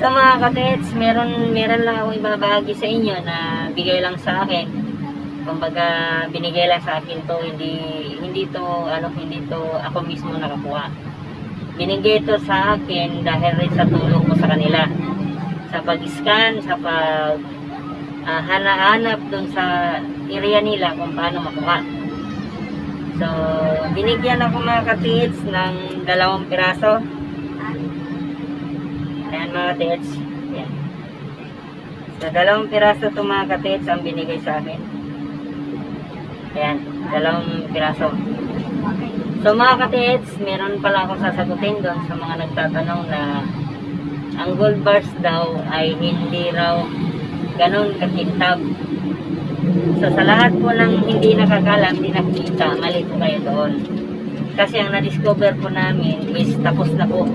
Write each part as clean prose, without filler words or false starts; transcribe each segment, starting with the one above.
So mga katits, meron lang akong ibabahagi sa inyo na bigay lang sa akin. Kumbaga binigay lang sa akin to, hindi to ako mismo nakakuha. Binigay to sa akin dahil rin sa tulong ko sa kanila. Sa pag-scan, sa pag hanap dun sa area nila kung paano makuha. So, binigyan ako mga katits ng 2 piraso. Ayan mga katits. Ayan. So, 2 piraso ito mga katits ang binigay sa akin. Ayan, 2 piraso. So mga katits, meron pala akong sasagutin doon sa mga nagtatanong na ang gold bars daw ay hindi raw ganun kakintab. So sa lahat po ng hindi nakakalam, hindi nakikita, mali po kayo doon. Kasi ang na-discover po namin is tapos na po.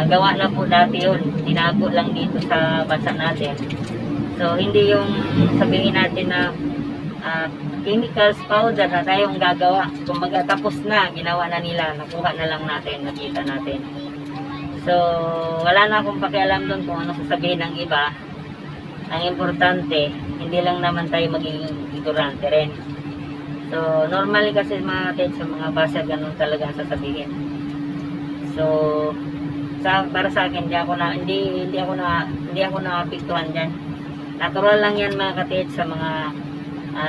Gawa na po dati yun. Tinago lang dito sa bansa natin. So hindi yung sabihin natin na chemicals, powder na tayong gagawa. Kumbaga tapos na, ginawa na nila, nakuha na lang natin, nakita natin. So, wala na akong pakialam doon kung ano sasabihin ng iba. Ang importante, hindi lang naman tayo magiging ignorante rin. So, normally kasi mga katits, sa mga basa, ganun talaga ang sasabihin. So, para sa akin, hindi ako naapektuhan dyan. Natural lang yan mga katits sa mga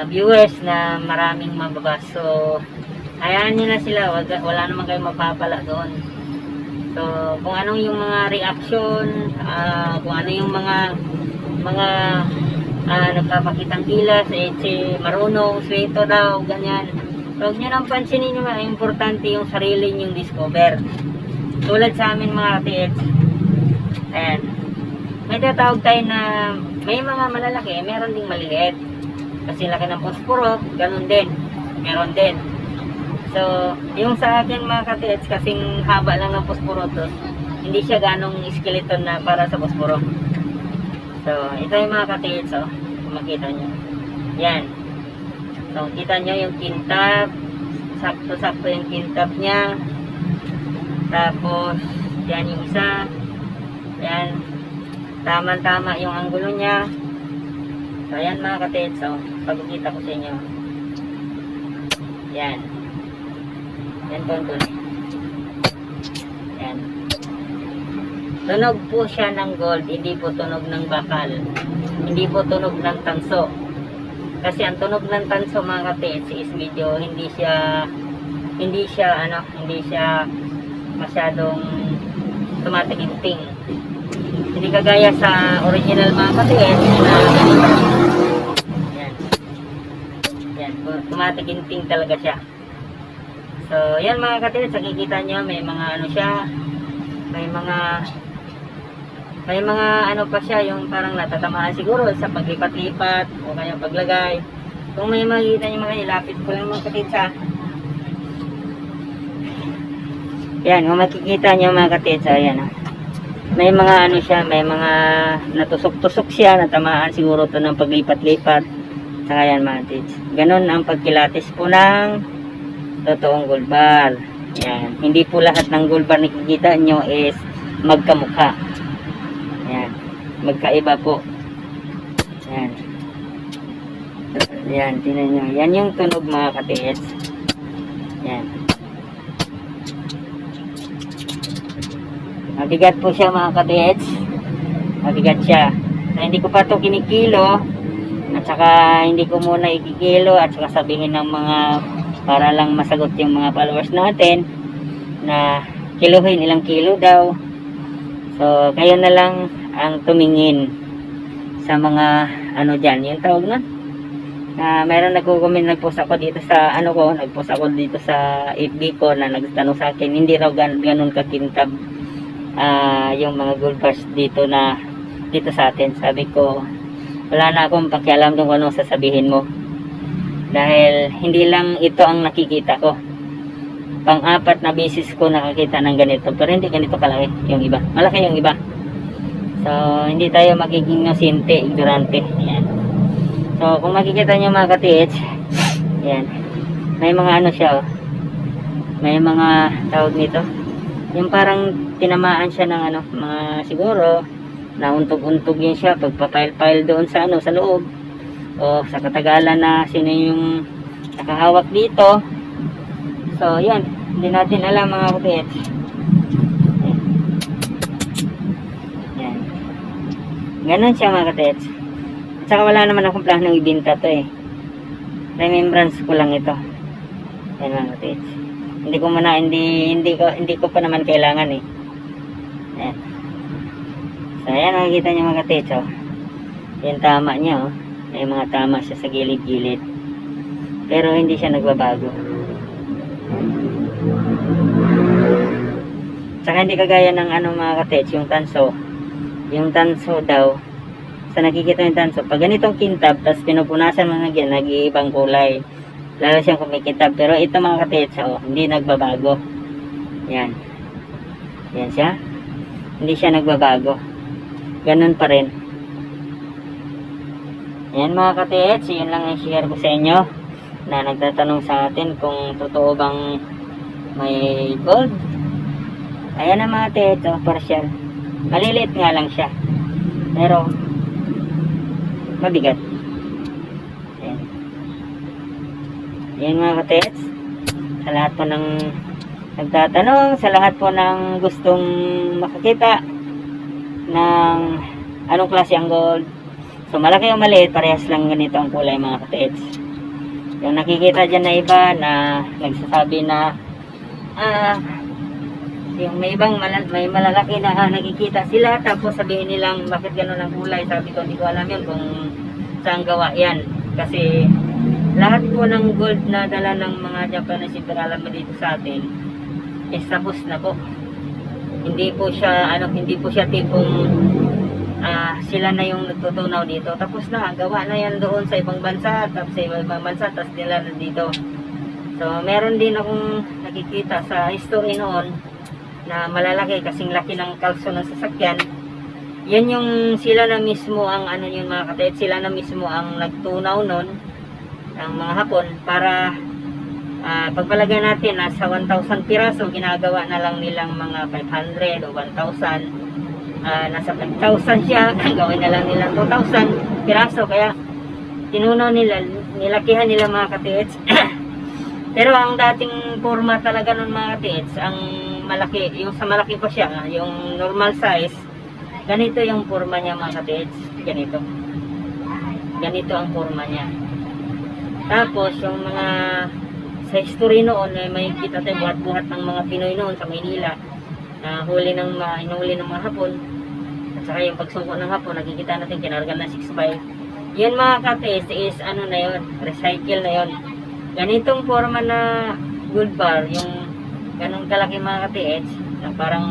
viewers na maraming mababas. So, hayaan nyo na sila, wala naman kayong mapapala doon. So, kung anong yung mga reaction, kung ano yung mga nagpapakitang gilas, marunong, sweto daw, ganyan. So, huwag nyo nang pansinin nyo, importante yung sarili nyong discover. Tulad sa amin mga katits, ayan, may tatawag tayo na may mga malalaki, meron ding maliliit. Kasi laki ng posporo, ganun din, meron din. So, yung sa akin mga katits, kasing haba lang ng posporo to, hindi siya ganong skeleton na para sa posporo. So, ito yung mga katits, oh, kung makita nyo. Yan. So, kita nyo yung kintab, sakto-sakto yung kintab niya. Tapos, yan yung isa. Yan. Tama-tama yung anggulo niya. So, ayan mga katits, oh, pagkikita ko sa inyo. Yan. Yan po ang tunay. Yan. Tunog po siya ng gold, hindi po tunog ng bakal. Hindi po tunog ng tanso. Kasi ang tunog ng tanso mga katits is medyo hindi siya masyadong tumataginting. Hindi kagaya sa original mga katits na ganito. Yan. Yan, tumataginting talaga siya. So, yan mga katits, nakikita nyo, may mga ano siya, may mga ano pa siya, yung parang natatamaan siguro sa paglipat-lipat o kaya paglagay. Kung may makikita nyo mga ilapit ko lang mga katits ha. Yan, kung makikita nyo mga katits, ayan ha. May mga ano siya, may mga natusok-tusok siya, natamaan siguro to ng paglipat-lipat. Saka yan mga katits. Ganon ang pagkilatis po ng totoong gold bar. Yan. Hindi po lahat ng gold bar nakikita nyo is magkamukha. Yan. Magkaiba po. Yan. Yan. Tingnan nyo. Yan yung tunog mga katits. Yan. Mabigat po siya mga katits. Mabigat siya. Na hindi ko pa ito kinikilo. At saka hindi ko muna ikikilo. At saka sabihin ng mga para lang masagot yung mga followers natin na kiluhin, ilang kilo daw. So, kayo na lang ang tumingin sa mga ano dyan, yung tawag na mayroon nagko-comment, nagpost ako dito sa nagpost ako dito sa FB ko na nagtanong sa akin, hindi raw ganun kakintab yung mga gold bars dito sa atin. Sabi ko, wala na akong pakialam kung ano sasabihin mo. Dahil hindi lang ito ang nakikita ko. Pang-4 na beses ko nakakita ng ganito. Pero hindi ganito kalaki yung iba. Malaki yung iba. So, hindi tayo magiging inosente, ignorante. Ayan. So, kung makikita nyo mga katits, ayan. May mga ano siya, oh. May mga tawag nito. Yung parang tinamaan siya ng mga siguro nauntog-untog yun siya pagpa-file doon sa ano, sa loob. O sa katagalan na sino yung nakahawak dito. So yan, hindi natin alam mga kapatid. Yan. Ganon siya mga kapatid. At saka wala naman akong planong ibenta to eh. Remembrance ko lang ito. Yan mga kapatid. Hindi ko pa naman kailangan eh. Yan. So ayan, makikita nyo mga kapatid. So, yung tama niya oh. May mga tama siya sa gilid-gilid. Pero hindi siya nagbabago. Saka hindi kagaya ng ano mga kapatid, yung tanso. Yung tanso daw, sa nakikita yung tanso, pag ganitong kintab, tapos pinupunasan mo nagyan, nag-iibang kulay. Lalo siyang kumikintab. Pero ito mga kapatid, so, hindi nagbabago. Yan. Yan siya. Hindi siya nagbabago. Ganun pa rin. Yan mga kapatid, so yun lang ang share ko sa inyo. Na nagtatanong sa atin kung totoo bang may gold. Ayan na mga kapatid, so, partial. Maliliit nga lang siya. Pero, mabigat. Ayan. Ayan mga kapatid. Sa lahat po ng nagtatanong, sa lahat po ng gustong makakita ng anong klase ang gold. So malaki o maliit, parehas lang ganito ang kulay mga kapatid. Yung nakikita dyan na iba na nagsasabi na yung may ibang may malalaki na nakikita sila, tapos sabihin nilang bakit gano'n ang kulay. Sabi ko, hindi ko alam yun kung saan gawa yan. Kasi lahat po ng gold na dala ng mga Japanese imperial dito sa atin is tapos na po. Hindi po siya tipong sila na yung nagtutunaw dito. Tapos na, gawa na yan doon sa ibang bansa, tapos sa ibang bansa, tapos nila na dito. So meron din akong nakikita sa history noon na malalaki, kasing laki ng kalso ng sasakyan. Yan yung sila na mismo ang ano yun mga kapatid, sila na mismo ang nagtunaw nun ng mga Hapon para pagpalagay natin na sa 1,000 piraso, ginagawa na lang nilang mga 500 o 1,000. Nasa 5,000 siya, gawin na lang nilang 2,000 piraso. Kaya tinunaw nila, nilakihan nila mga kapatid. Pero ang dating forma talaga nun mga kapatid, ang malaki, yung sa malaki pa siya, yung normal size, ganito yung forma niya mga kapatid. Ganito ang forma niya. Tapos yung mga sa history noon, may kita tayo buhat-buhat ng mga Pinoy noon sa Maynila na inuli ng mga Hapon. At saka yung pagsuko ng Hapon, nakikita natin kinarga na 6.5. Yan mga kapatid is ano na yun, recycle na yun. Ganitong forma na gold bar, yung ganong kalaki mga kapatid, na parang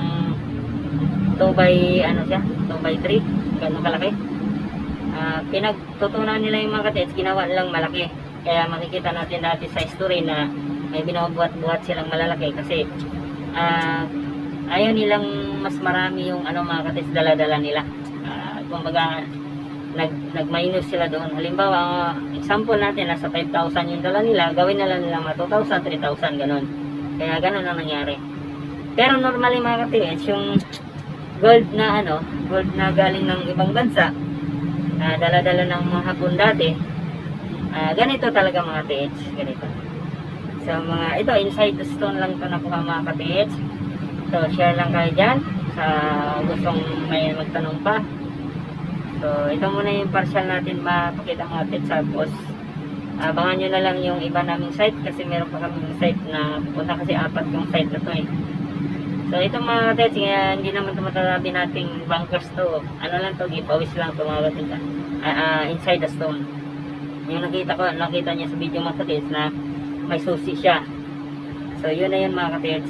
2 by 3, ganong kalaki. Pinagtutunan nila yung mga kapatid, ginawa nilang malaki. Kaya makikita natin dati sa history na may binabuhat-buhat silang malalaki kasi ayaw nilang mas marami yung mga kapatid dala-dala nila. Kumbaga nag-minus sila doon. Halimbawa, example natin, nasa 5,000 yung dala nila, gawin na lang nila mga 2,000, 3,000, ganun. Kaya ganun ang nangyari. Pero normally mga kapatid, yung gold na galing ng ibang bansa, dala-dala ng mga Hapon dati, ganito talaga mga kapatid, ganito. So ito, inside the stone lang ito nakuha mga kapatid. So share lang kayo dyan sa gustong may magtanong pa. So ito muna yung partial natin mapakita mga kapatid. Tapos abangan nyo na lang yung iba naming site kasi meron pa kaming site na pupunta kasi 4 yung site na to eh. So ito mga kapatid, hindi naman tumatalabi nating bunkers to. Ano lang to, gipawis lang to mga kapatid. Inside the stone. Yung nakita niya sa video mga kapatid na may susi siya. So yun na yun mga kapatid.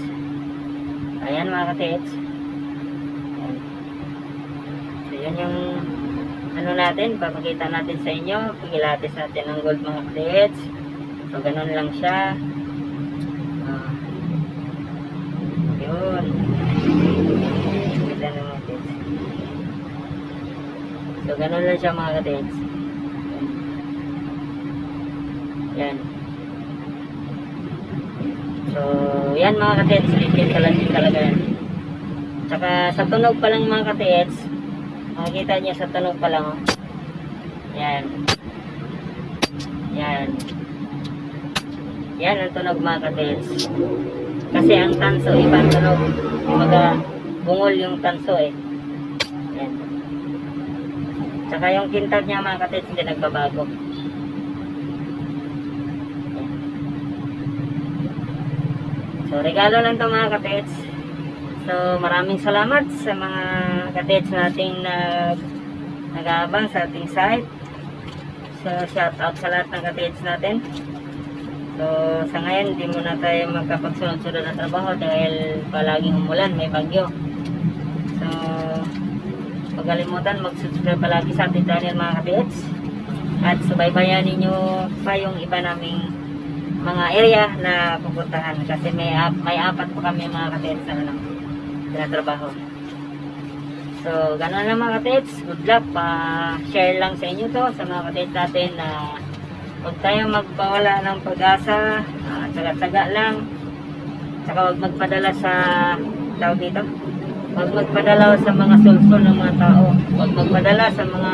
Ayan mga kapatid. So yun yung natin, papakita natin sa inyo, pagilatis natin ng gold mga kapatid. So ganun lang siya. Yun. Kita na mga kapatid. So ganun lang siya mga kapatid. Yan. So yan mga kapatid, silipin talaga yan. Tsaka sa tunog pa lang mga kapatid, Makikita niyo sa tunog pa lang, oh. Yan. Yan. Yan ang tunog mga katits. Kasi ang tanso, ibang tunog. Kumaga, bungol yung tanso eh. Yan. Tsaka yung kintab niya mga katits, hindi nagbabago. Yan. So, regalo lang to mga katits. So, maraming salamat sa mga katits nating nag-aabang sa ating site. So, shout out sa lahat ng katits natin. So, sa ngayon, hindi muna tayo magkapagsunod-sunod ng trabaho dahil palaging umulan, may bagyo. So, huwag kalimutan mag-subscribe palagi sa ating channel mga katits. At subaybayan ninyo pa yung iba naming mga area na pupuntahan. Kasi may apat pa kami mga katits na trabaho. So, gano'n lang mga katits. Good luck. Share lang sa inyo to sa mga katits natin na huwag tayong magpawala ng pag-asa, tsaga-tsaga lang, tsaka huwag magpadala sa tawag dito, huwag magpadala sa mga sulsul ng mga tao, huwag magpadala sa mga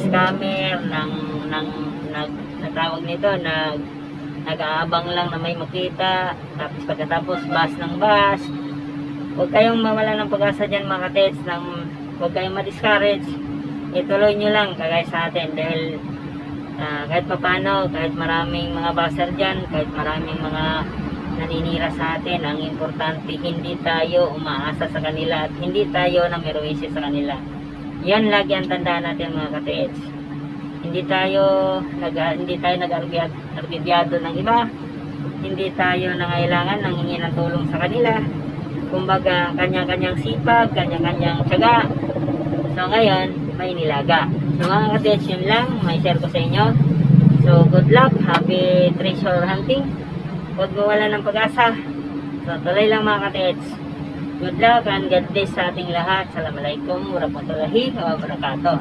scammer tawag nito, nag-aabang lang na may makita, tapos pagkatapos bus ng bus. Huwag kayong mawala ng pag-asa dyan mga katits, huwag kayong ma-discourage, ituloy nyo lang kagaya sa atin dahil kahit papano, kahit maraming mga basar dyan, kahit maraming mga naninira sa atin, ang importante hindi tayo umaasa sa kanila at hindi tayo namiruisi sa kanila. Yan lagi ang tandaan natin mga katits. Hindi tayo nag-argibyado ng iba, hindi tayo nangailangan ng hingi ng tulong sa kanila. Kumbaga, kanya-kanyang sipag, kanya-kanyang tiyaga. So ngayon, may nilaga. So mga katits, yun lang, may share ko sa inyo. So good luck, happy treasure hunting. Huwag mawala ng pag-asa. So tuloy lang mga katits. Good luck and God bless sa ating lahat. Assalamualaikum warahmatullahi wabarakatuh.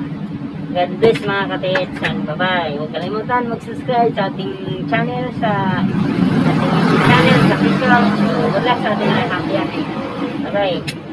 God bless mga katits and bye-bye. Huwag kalimutan mag-subscribe sa ating channel sa YouTube channel sa Facebook. So good luck sa ating lahat. Happy hunting. Bye-bye.